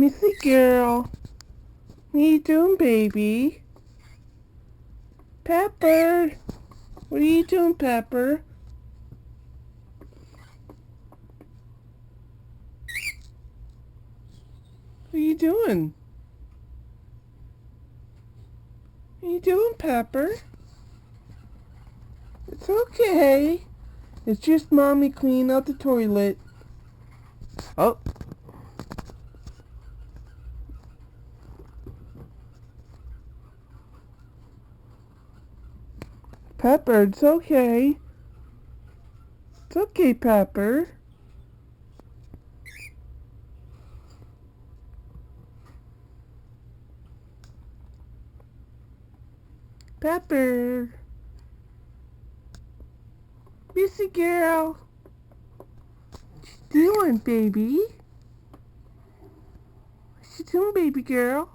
Missy girl. What are you doing, baby? Pepper. What are you doing, Pepper? What are you doing? What are you doing, Pepper? It's okay. It's just Mommy cleaning out the toilet. Oh. Pepper, it's okay. It's okay, Pepper. Pepper. Missy girl. What you doing, baby? What you doing, baby girl?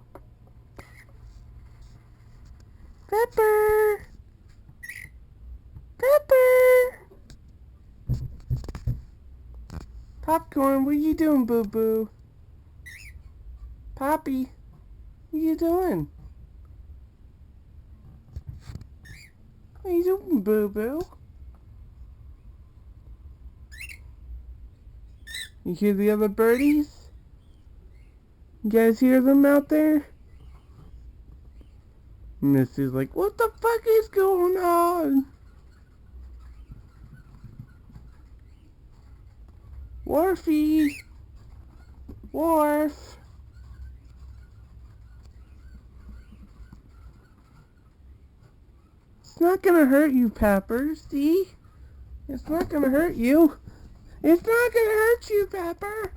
Pepper. Pepper. Popcorn, what are you doing, boo-boo? Poppy, what are you doing? What are you doing, boo-boo? You hear the other birdies? You guys hear them out there? Missy's like, what the fuck is going on? Wharfie! Wharf! It's not gonna hurt you, Pepper, see? It's not gonna hurt you. It's not gonna hurt you, Pepper.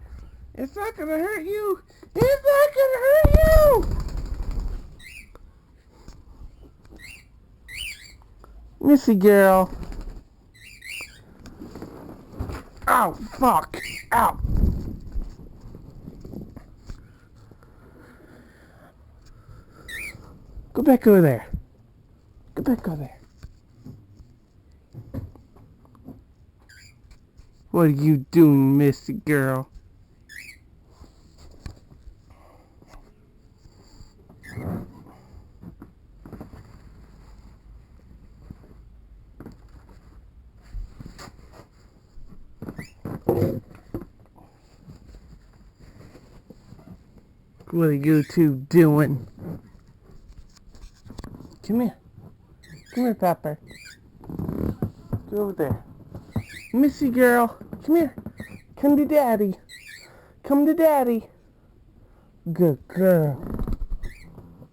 It's not gonna hurt you. It's not gonna hurt you! Missy girl. Ow, fuck. Ow. Go back over there. Go back over there. What are you doing, Missy girl? What are you two doing? Come here. Come here, Pepper. Go over there. Missy girl, come here. Come to Daddy. Come to Daddy. Good girl.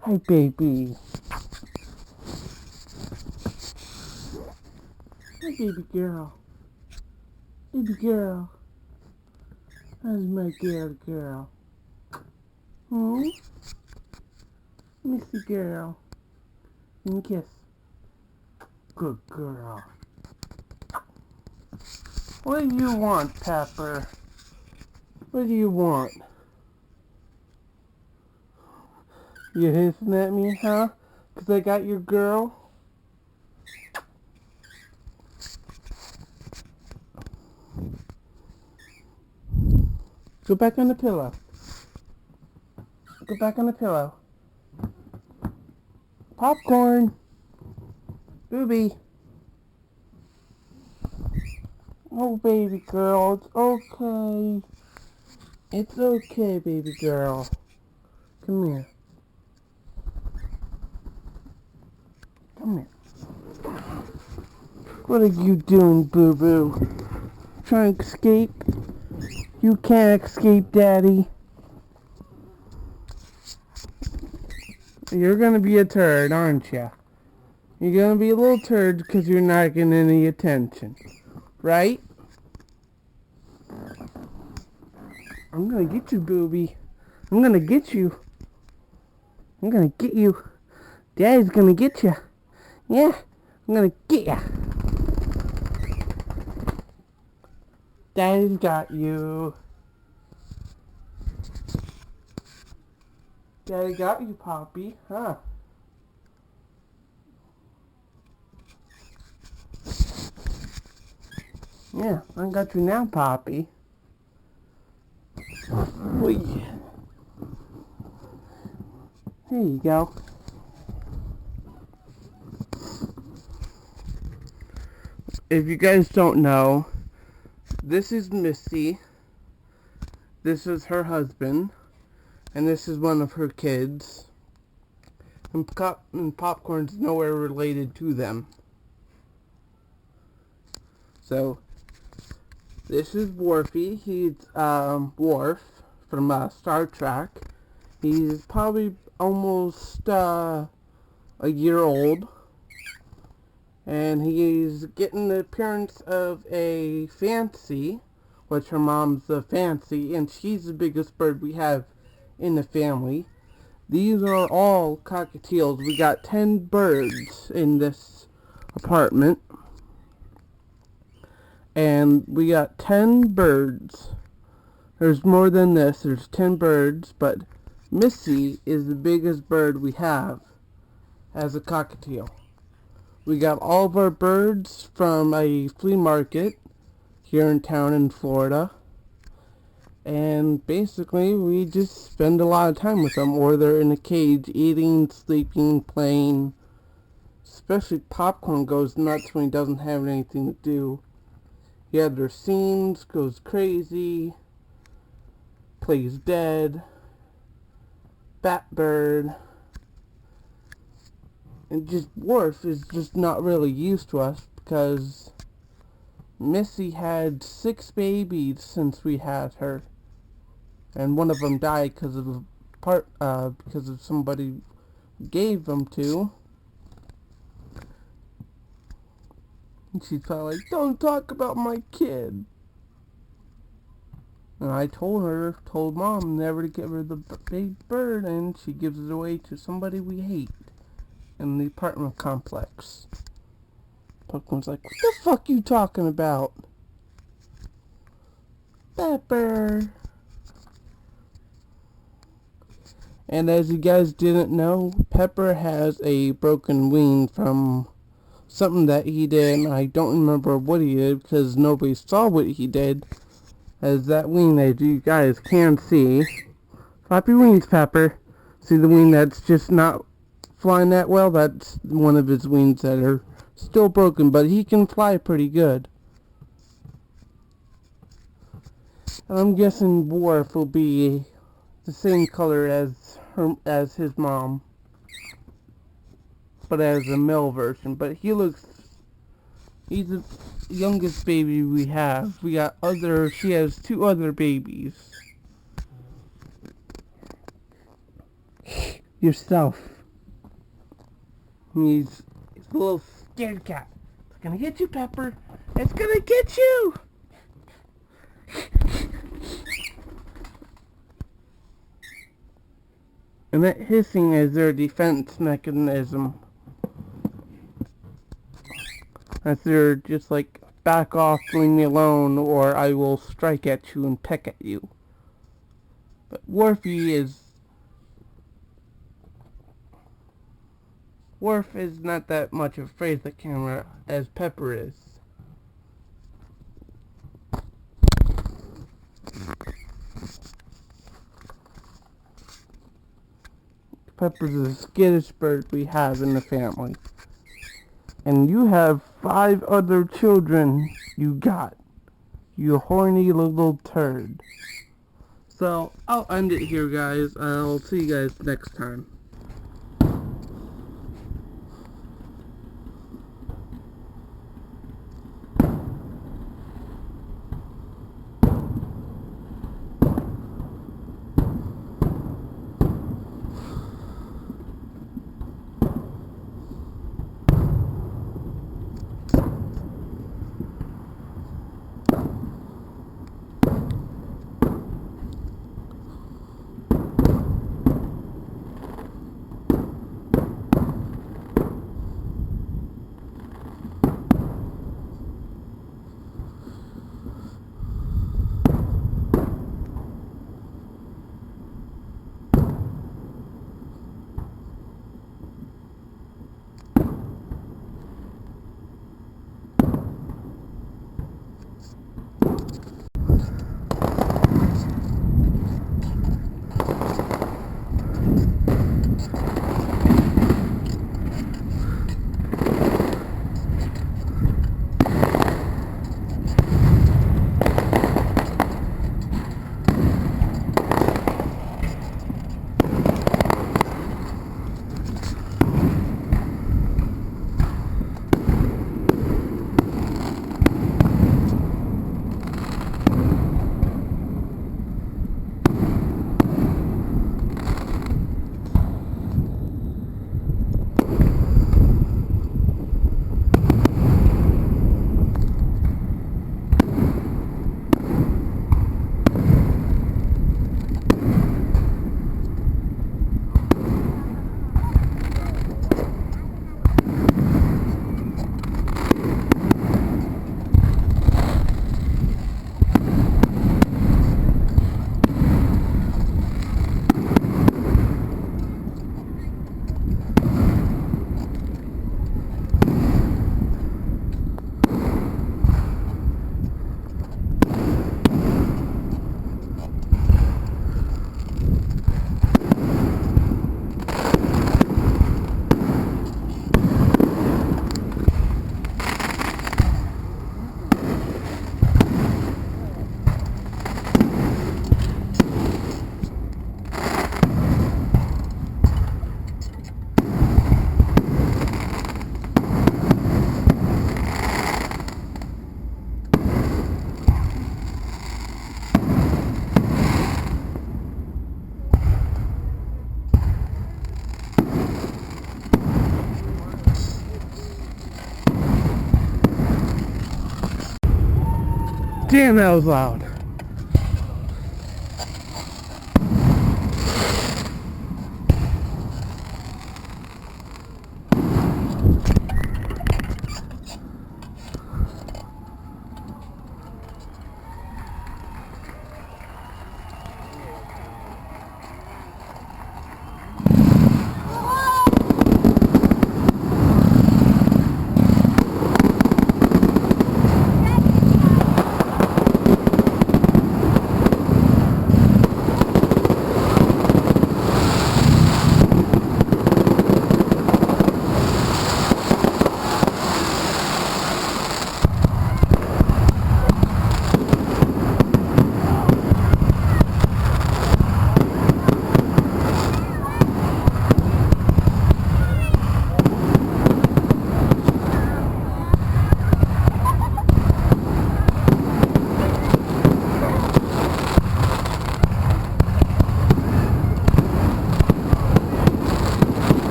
Hi, baby. Hi, baby girl. Baby girl. How's my girl? Missy girl. Give me a kiss. Good girl. What do you want, Pepper? What do you want? You hissing at me, huh? 'Cause I got your girl? Go back on the pillow. Go back on the pillow. Popcorn. Booby. Oh, baby girl, it's okay. It's okay, baby girl. Come here. Come here. What are you doing, boo-boo? Trying to escape? You can't escape, Daddy. You're gonna be a turd, aren't you? You're gonna be a little turd because you're not getting any attention. Right? I'm gonna get you, booby. I'm gonna get you. I'm gonna get you. Daddy's gonna get you. Yeah, I'm gonna get you. Daddy's got you. Daddy got you, Poppy, huh? Yeah, I got you now, Poppy. Oh, yeah. There you go. If you guys don't know, this is Missy. This is her husband. And this is one of her kids. And Popcorn's nowhere related to them. So, this is Worfy. He's Worf from Star Trek. He's probably almost a year old. And he's getting the appearance of a Fancy, which her mom's a Fancy, and she's the biggest bird we have in the family. These are all cockatiels. We got 10 birds in this apartment. And we got 10 birds. There's more than this. There's 10 birds, but Missy is the biggest bird we have as a cockatiel. We got all of our birds from a flea market here in town in Florida. And basically, we just spend a lot of time with them, or they're in a cage eating, sleeping, playing. Especially Popcorn goes nuts when he doesn't have anything to do. He has their scenes, goes crazy, plays dead, Batbird. And just Worf is just not really used to us because Missy had 6 babies since we had her, and one of them died because of somebody gave them to. And she's probably like, "Don't talk about my kid." And I told Mom never to give her the big bird, and she gives it away to somebody we hate in the apartment complex. Popcorn's like, "What the fuck you talking about? Pepper." And as you guys didn't know, Pepper has a broken wing from something that he did, and I don't remember what he did because nobody saw what he did. As that wing that you guys can see. Flap your wings, Pepper. See the wing that's just not flying that well? That's one of his wings that are still broken, but he can fly pretty good. And I'm guessing Worf will be the same color as his mom, but as a male version. But he's the youngest baby we have. She has 2 other babies. Yourself. He's a little scared cat. It's gonna get you, Pepper. It's gonna get you! And that hissing is their defense mechanism. As they're just like, back off, leave me alone, or I will strike at you and peck at you. But Worf is not that much afraid of the camera as Pepper is. Pepper's the skittish bird we have in the family. And you have 5 other children you horny little turd. So, I'll end it here, guys. I'll see you guys next time. Damn, that was loud.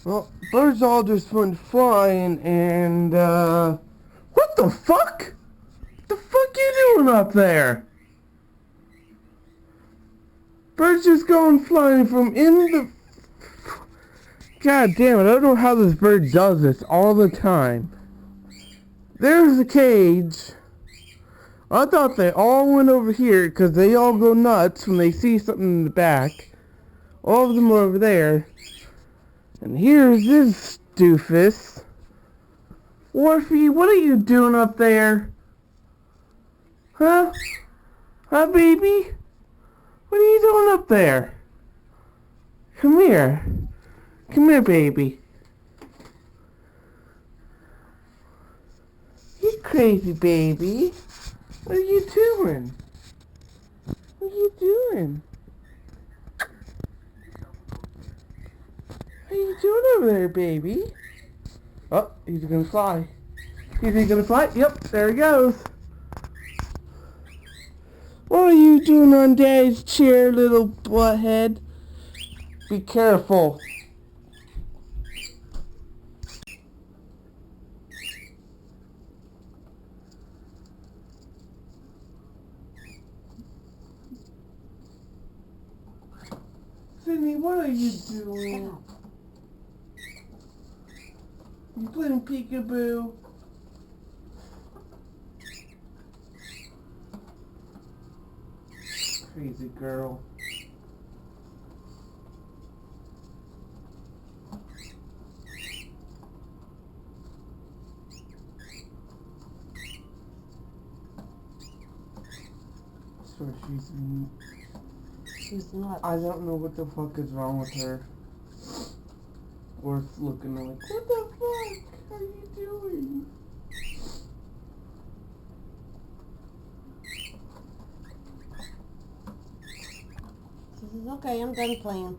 Well, birds all just went flying, and, what the fuck? What the fuck you doing up there? Birds just going flying from in the... God damn it, I don't know how this bird does this all the time. There's the cage. I thought they all went over here, because they all go nuts when they see something in the back. All of them are over there. And here's this doofus. Wharfie, what are you doing up there? Huh? Huh, baby? What are you doing up there? Come here. Come here, baby. You crazy baby. What are you doing? What are you doing? What are you doing over there, baby? Oh, he's gonna fly. Is he gonna fly? Yep, there he goes. What are you doing on Daddy's chair, little butthead? Be careful. Sydney, what are you doing? You playing peekaboo? Crazy girl. So she's not. I don't know what the fuck is wrong with her. Worth looking like, what the fuck are you doing? She says, okay, I'm done playing.